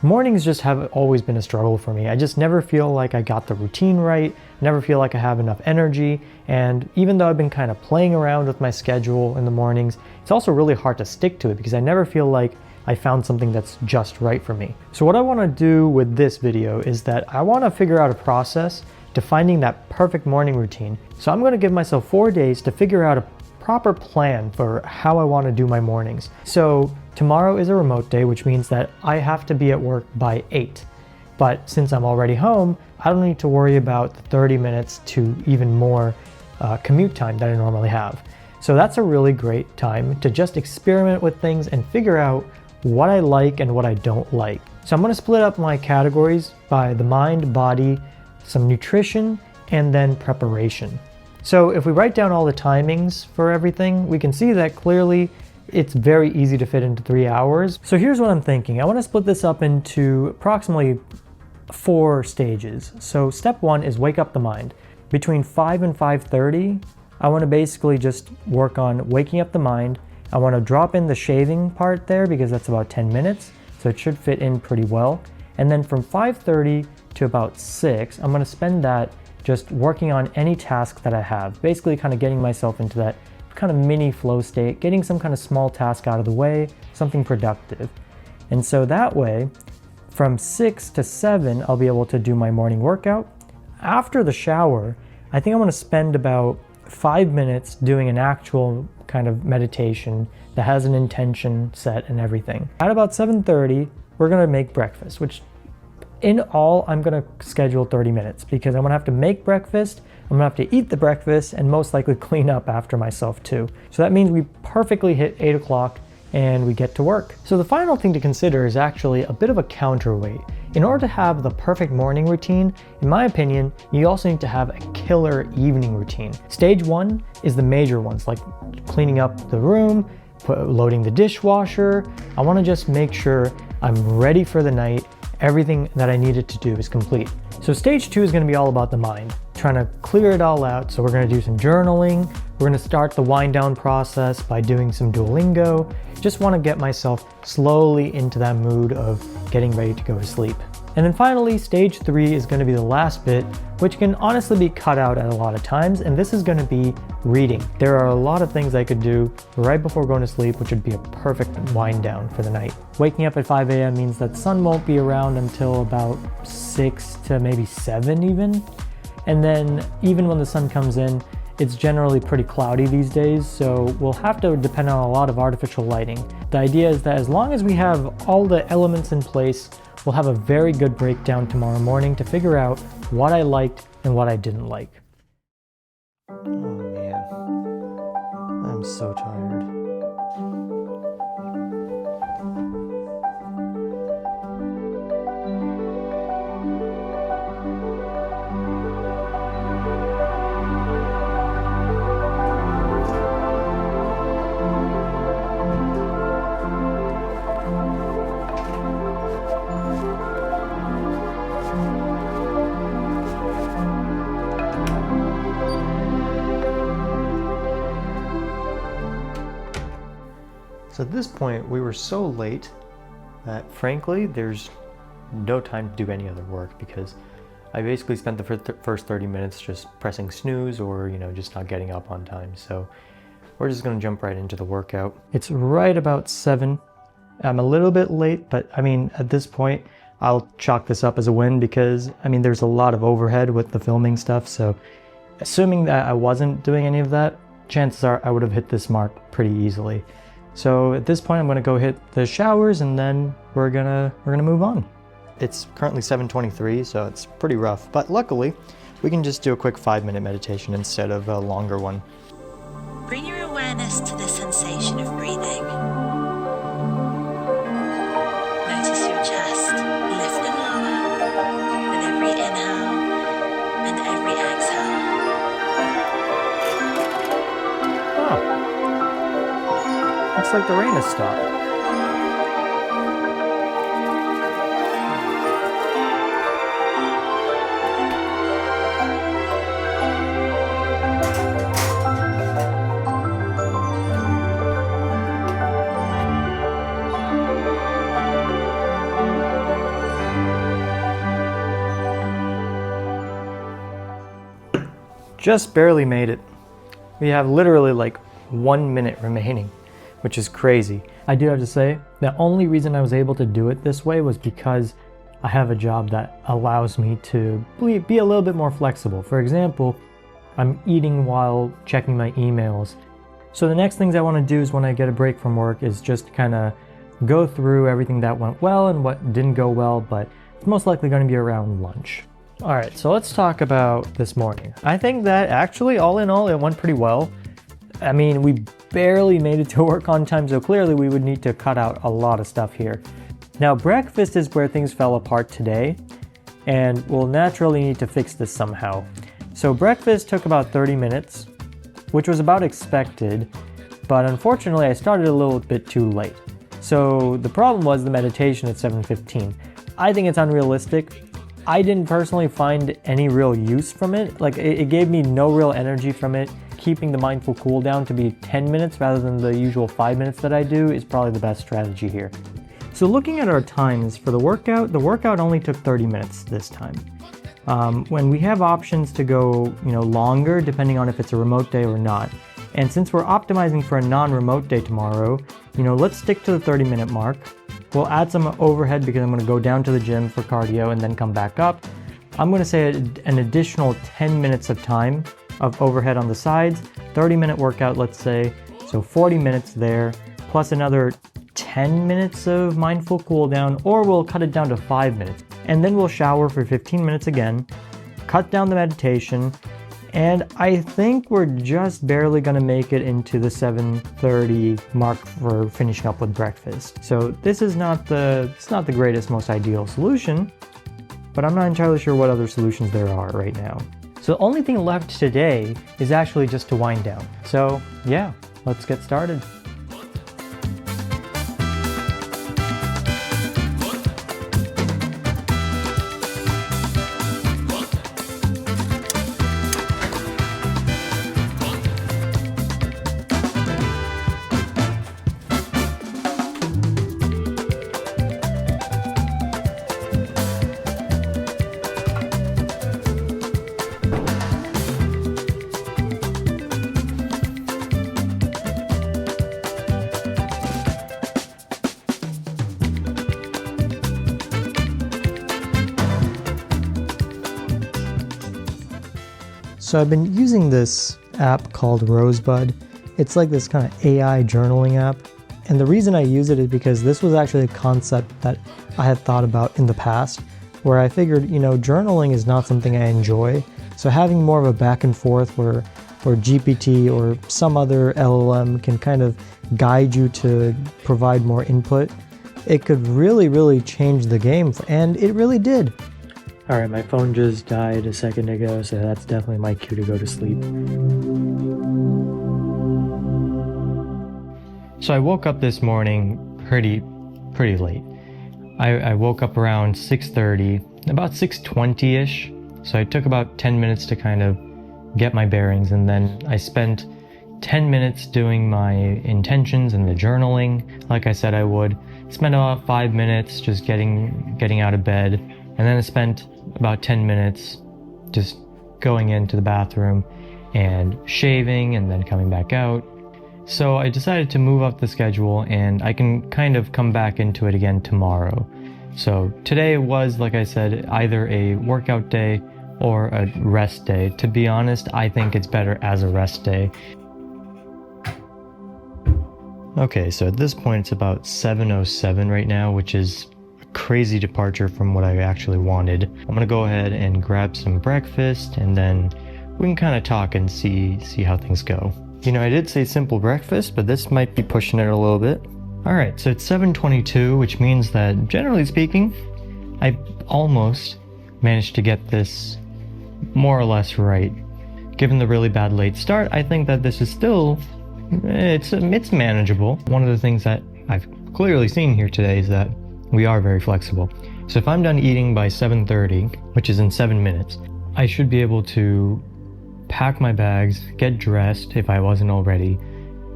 Mornings just have always been a struggle for me. I just never feel like I got the routine right, never feel like I have enough energy, and even though I've been kind of playing around with my schedule in the mornings, it's also really hard to stick to it because I never feel like I found something that's just right for me. So what I want to do with this video is that I want to figure out a process to finding that perfect morning routine. So I'm going to give myself 4 days to figure out a proper plan for how I want to do my mornings. So tomorrow is a remote day, which means that I have to be at work by 8. But since I'm already home, I don't need to worry about the 30 minutes to even more commute time that I normally have. So that's a really great time to just experiment with things and figure out what I like and what I don't like. So I'm going to split up my categories by the mind, body, some nutrition, and then preparation. So if we write down all the timings for everything, we can see that clearly it's very easy to fit into 3 hours. So here's what I'm thinking. I want to split this up into approximately 4 stages. So step 1 is wake up the mind. Between 5 and 5:30, I want to basically just work on waking up the mind. I want to drop in the shaving part there because that's about 10 minutes. So it should fit in pretty well. And then from 5:30 to about 6, I'm going to spend that just working on any task that I have, basically kind of getting myself into that kind of mini flow state, getting some kind of small task out of the way, something productive. And so that way, from 6 to 7, I'll be able to do my morning workout. After the shower, I think I want to spend about 5 minutes doing an actual kind of meditation that has an intention set and everything. At about 7:30, we're going to make breakfast, which in all, I'm going to schedule 30 minutes because I'm going to have to make breakfast, I'm going to have to eat the breakfast, and most likely clean up after myself too. So that means we perfectly hit 8 o'clock and we get to work. So the final thing to consider is actually a bit of a counterweight. In order to have the perfect morning routine, in my opinion, you also need to have a killer evening routine. Stage 1 is the major ones, like cleaning up the room, loading the dishwasher. I want to just make sure I'm ready for the night. Everything that I needed to do is complete. So stage 2 is going to be all about the mind, trying to clear it all out. So we're going to do some journaling. We're going to start the wind down process by doing some Duolingo. Just want to get myself slowly into that mood of getting ready to go to sleep. And then finally, stage 3 is going to be the last bit, which can honestly be cut out at a lot of times, and this is going to be reading. There are a lot of things I could do right before going to sleep, which would be a perfect wind down for the night. Waking up at 5 a.m. means that the sun won't be around until about 6 to maybe 7 even. And then even when the sun comes in, it's generally pretty cloudy these days, so we'll have to depend on a lot of artificial lighting. The idea is that as long as we have all the elements in place, we'll have a very good breakdown tomorrow morning to figure out what I liked and what I didn't like. Oh man, I'm so tired. So at this point, we were so late that frankly, there's no time to do any other work because I basically spent the first 30 minutes just pressing snooze or, just not getting up on time. So we're just gonna jump right into the workout. It's right about 7. I'm a little bit late, but at this point, I'll chalk this up as a win because, there's a lot of overhead with the filming stuff. So assuming that I wasn't doing any of that, chances are I would have hit this mark pretty easily. So at this point, I'm gonna go hit the showers and then we're gonna move on. It's currently 7:23, so it's pretty rough, but luckily we can just do a quick 5-minute meditation instead of a longer one. Bring your awareness to the sensation of breathing. Notice your chest lift and lower with every inhale and every exhale. Looks like the rain has stopped. just barely made it. We have literally like 1 minute remaining, which is crazy. I do have to say, the only reason I was able to do it this way was because I have a job that allows me to be a little bit more flexible. For example, I'm eating while checking my emails. So the next things I want to do is when I get a break from work is just kind of go through everything that went well and what didn't go well, but it's most likely going to be around lunch. All right, so let's talk about this morning. I think that actually, all in all, it went pretty well. I mean, we barely made it to work on time, so clearly we would need to cut out a lot of stuff here. Now, breakfast is where things fell apart today, and we'll naturally need to fix this somehow. So breakfast took about 30 minutes, which was about expected, but unfortunately I started a little bit too late. So the problem was the meditation at 7:15. I think it's unrealistic. I didn't personally find any real use from it. Like, it gave me no real energy from it. Keeping the mindful cool down to be 10 minutes rather than the usual 5 minutes that I do is probably the best strategy here. So looking at our times for the workout only took 30 minutes this time. When we have options to go, longer depending on if it's a remote day or not. And since we're optimizing for a non-remote day tomorrow, let's stick to the 30-minute mark. We'll add some overhead because I'm going to go down to the gym for cardio and then come back up. I'm going to say an additional 10 minutes of time of overhead on the sides, 30-minute workout, let's say. So 40 minutes there, plus another 10 minutes of mindful cool down, or we'll cut it down to 5 minutes. And then we'll shower for 15 minutes again, cut down the meditation, and I think we're just barely gonna make it into the 7:30 mark for finishing up with breakfast. So this is not the greatest, most ideal solution, but I'm not entirely sure what other solutions there are right now. So the only thing left today is actually just to wind down. So yeah, let's get started. So I've been using this app called Rosebud. It's like this kind of AI journaling app. And the reason I use it is because this was actually a concept that I had thought about in the past, where I figured, journaling is not something I enjoy. So having more of a back and forth where GPT or some other LLM can kind of guide you to provide more input, it could really, really change the game. And it really did. All right, my phone just died a second ago, so that's definitely my cue to go to sleep. So I woke up this morning pretty late. I woke up around 6:30, about 6:20-ish. So I took about 10 minutes to kind of get my bearings, and then I spent 10 minutes doing my intentions and the journaling, like I said I would. Spent about 5 minutes just getting out of bed, and then I spent about 10 minutes just going into the bathroom and shaving and then coming back out. So I decided to move up the schedule, and I can kind of come back into it again tomorrow. So today was, like I said, either a workout day or a rest day. To be honest, I think it's better as a rest day. Okay, so at this point it's about 7:07 right now, which is crazy departure from what I actually wanted. I'm gonna go ahead and grab some breakfast, and then we can kind of talk and see how things go. I did say simple breakfast, but this might be pushing it a little bit. All right, so it's 7:22, which means that generally speaking, I almost managed to get this more or less right. Given the really bad late start, I think that this is still, it's manageable. One of the things that I've clearly seen here today is that we are very flexible. So if I'm done eating by 7:30, which is in 7 minutes, I should be able to pack my bags, get dressed if I wasn't already,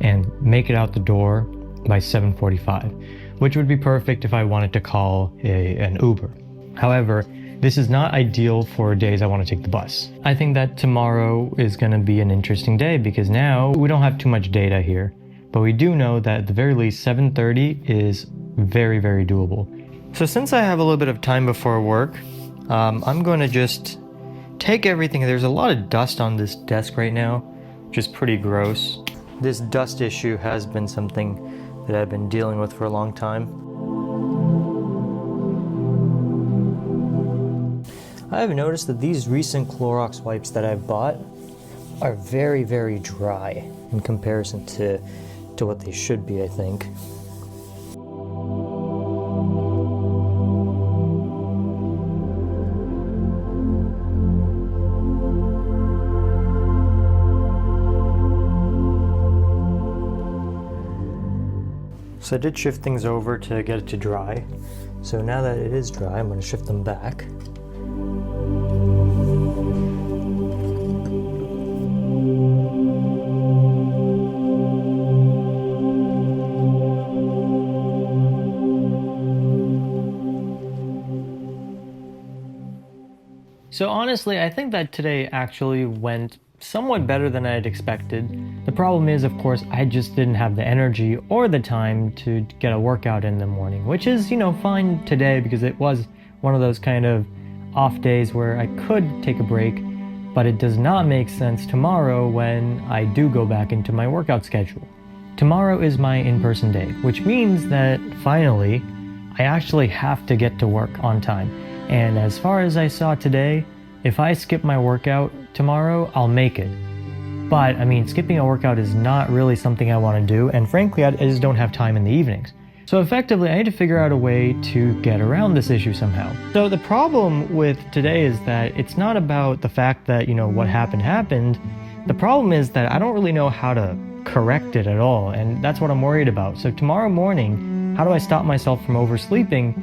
and make it out the door by 7:45, which would be perfect if I wanted to call an Uber. However, this is not ideal for days I want to take the bus. I think that tomorrow is going to be an interesting day because now we don't have too much data here, but we do know that at the very least 7:30 is very, very doable. So since I have a little bit of time before work, I'm going to just take everything. There's a lot of dust on this desk right now, which is pretty gross. This dust issue has been something that I've been dealing with for a long time. I've noticed that these recent Clorox wipes that I've bought are very, very dry in comparison to what they should be, I think. So I did shift things over to get it to dry. So now that it is dry, I'm going to shift them back. So honestly, I think that today actually went somewhat better than I had expected. The problem is, of course, I just didn't have the energy or the time to get a workout in the morning, which is, fine today because it was one of those kind of off days where I could take a break, but it does not make sense tomorrow when I do go back into my workout schedule. Tomorrow is my in-person day, which means that finally, I actually have to get to work on time. And as far as I saw today, if I skip my workout tomorrow, I'll make it. But skipping a workout is not really something I want to do, and frankly, I just don't have time in the evenings. So effectively, I need to figure out a way to get around this issue somehow. So the problem with today is that it's not about the fact that, what happened. The problem is that I don't really know how to correct it at all, and that's what I'm worried about. So tomorrow morning, how do I stop myself from oversleeping?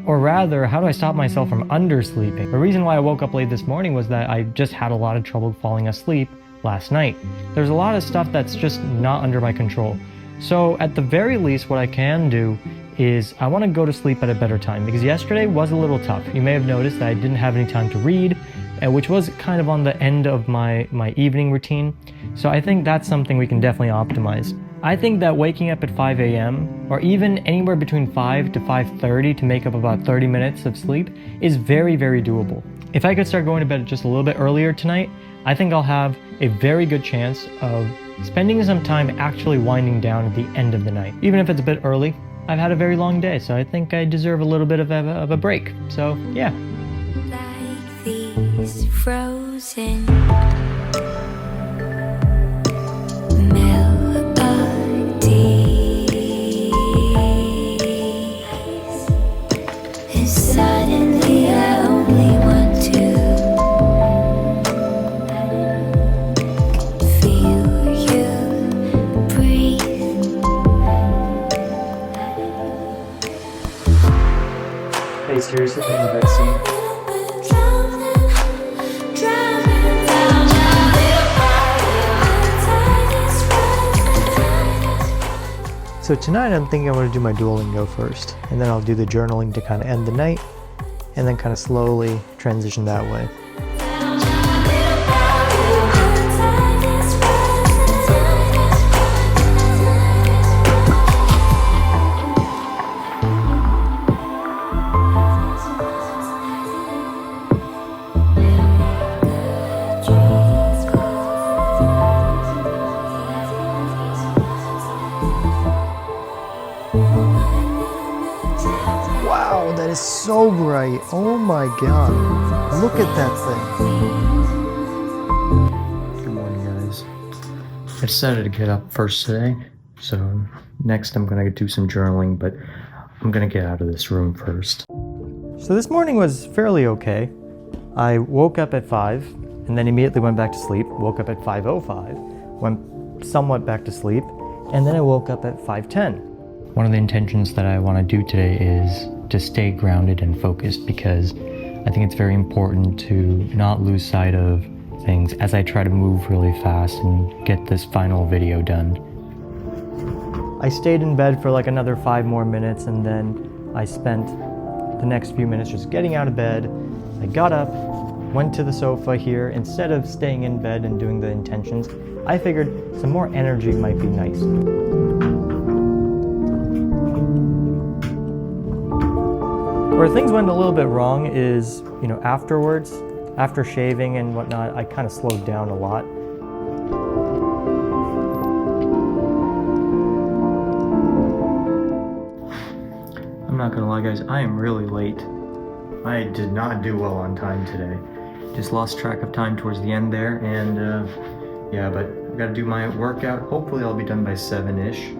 Or rather, how do I stop myself from undersleeping? The reason why I woke up late this morning was that I just had a lot of trouble falling asleep last night. There's a lot of stuff that's just not under my control. So at the very least, what I can do is I want to go to sleep at a better time because yesterday was a little tough. You may have noticed that I didn't have any time to read, which was kind of on the end of my evening routine. So I think that's something we can definitely optimize. I think that waking up at 5 a.m. or even anywhere between 5 to 5:30 to make up about 30 minutes of sleep is very, very doable. If I could start going to bed just a little bit earlier tonight, I think I'll have a very good chance of spending some time actually winding down at the end of the night. Even if it's a bit early, I've had a very long day, so I think I deserve a little bit of a break. So, yeah. Like these frozen suddenly I only want to feel you breathe. Hey, seriously, in the bed scene? So tonight I'm thinking I'm going to do my Duolingo first, and then I'll do the journaling to kind of end the night, and then kind of slowly transition that way. Wow, that is so bright. Oh my god. Look at that thing. Good morning, guys. I decided to get up first today. So next I'm going to do some journaling, but I'm going to get out of this room first. So this morning was fairly okay. I woke up at 5 and then immediately went back to sleep. Woke up at 5:05, went somewhat back to sleep, and then I woke up at 5:10. One of the intentions that I want to do today is to stay grounded and focused because I think it's very important to not lose sight of things as I try to move really fast and get this final video done. I stayed in bed for like another 5 more minutes and then I spent the next few minutes just getting out of bed. I got up, went to the sofa here. Instead of staying in bed and doing the intentions, I figured some more energy might be nice. Where things went a little bit wrong is, afterwards, after shaving and whatnot, I kind of slowed down a lot. I'm not gonna lie guys, I am really late. I did not do well on time today. Just lost track of time towards the end there, and yeah, but I gotta do my workout. Hopefully I'll be done by 7-ish.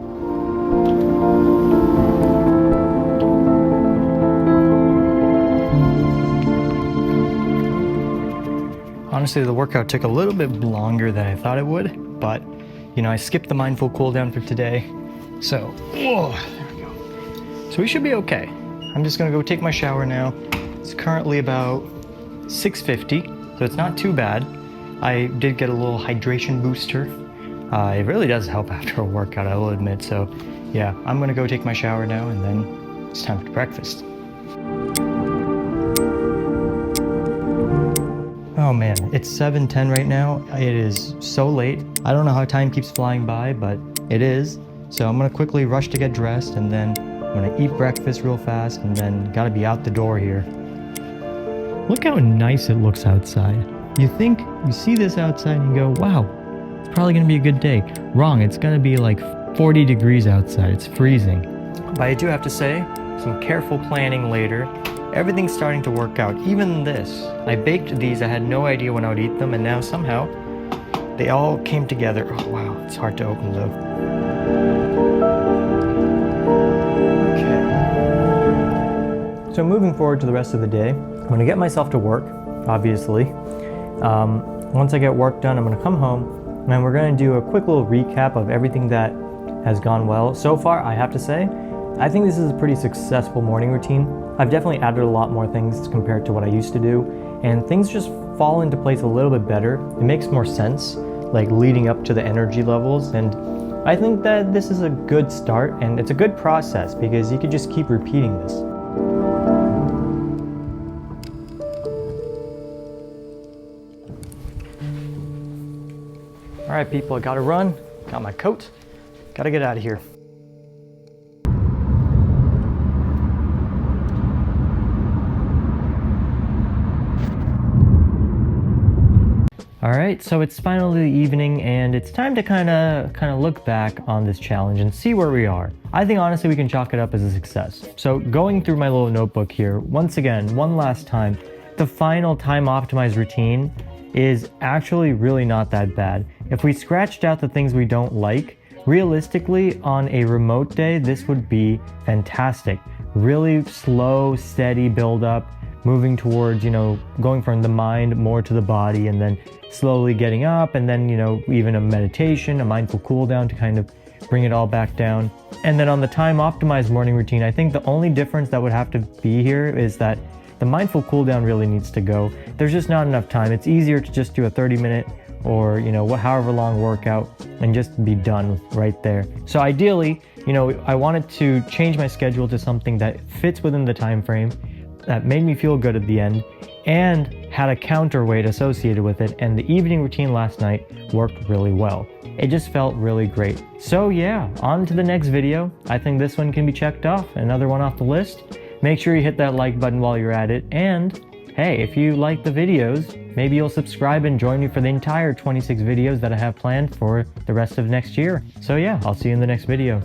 Honestly, the workout took a little bit longer than I thought it would, but I skipped the mindful cool down for today. So, there we go. So we should be okay. I'm just gonna go take my shower now. It's currently about 6:50, so it's not too bad. I did get a little hydration booster. It really does help after a workout, I will admit. So yeah, I'm gonna go take my shower now, and then it's time for breakfast. Oh man, it's 7:10 right now. It is so late. I don't know how time keeps flying by, but it is. So I'm gonna quickly rush to get dressed, and then I'm gonna eat breakfast real fast, and then gotta be out the door here. Look how nice it looks outside. You think, you see this outside and you go, wow, it's probably gonna be a good day. Wrong, it's gonna be like 40 degrees outside. It's freezing. But I do have to say, some careful planning later. Everything's starting to work out, even this. I baked these, I had no idea when I would eat them, and now somehow they all came together. Oh wow, it's hard to open though. Okay. So moving forward to the rest of the day, I'm gonna get myself to work, obviously. Once I get work done, I'm gonna come home, and we're gonna do a quick little recap of everything that has gone well. So far, I have to say, I think this is a pretty successful morning routine. I've definitely added a lot more things compared to what I used to do, and things just fall into place a little bit better. It makes more sense, like leading up to the energy levels, and I think that this is a good start, and it's a good process because you could just keep repeating this. All right, people, I gotta run, got my coat, gotta get out of here. All right, so it's finally the evening, and it's time to kind of look back on this challenge and see where we are. I think honestly we can chalk it up as a success. So going through my little notebook here, once again, one last time, the final time optimized routine is actually really not that bad. If we scratched out the things we don't like, realistically on a remote day, this would be fantastic. Really slow, steady build up, moving towards, going from the mind more to the body, and then slowly getting up, and then, even a meditation, a mindful cool down to kind of bring it all back down. And then on the time optimized morning routine, I think the only difference that would have to be here is that the mindful cool down really needs to go. There's just not enough time. It's easier to just do a 30-minute or, however long workout and just be done right there. So ideally, I wanted to change my schedule to something that fits within the time frame, that made me feel good at the end, and had a counterweight associated with it, and the evening routine last night worked really well. It just felt really great. So yeah, on to the next video. I think this one can be checked off, another one off the list. Make sure you hit that like button while you're at it, and hey, if you like the videos, maybe you'll subscribe and join me for the entire 26 videos that I have planned for the rest of next year. So yeah, I'll see you in the next video.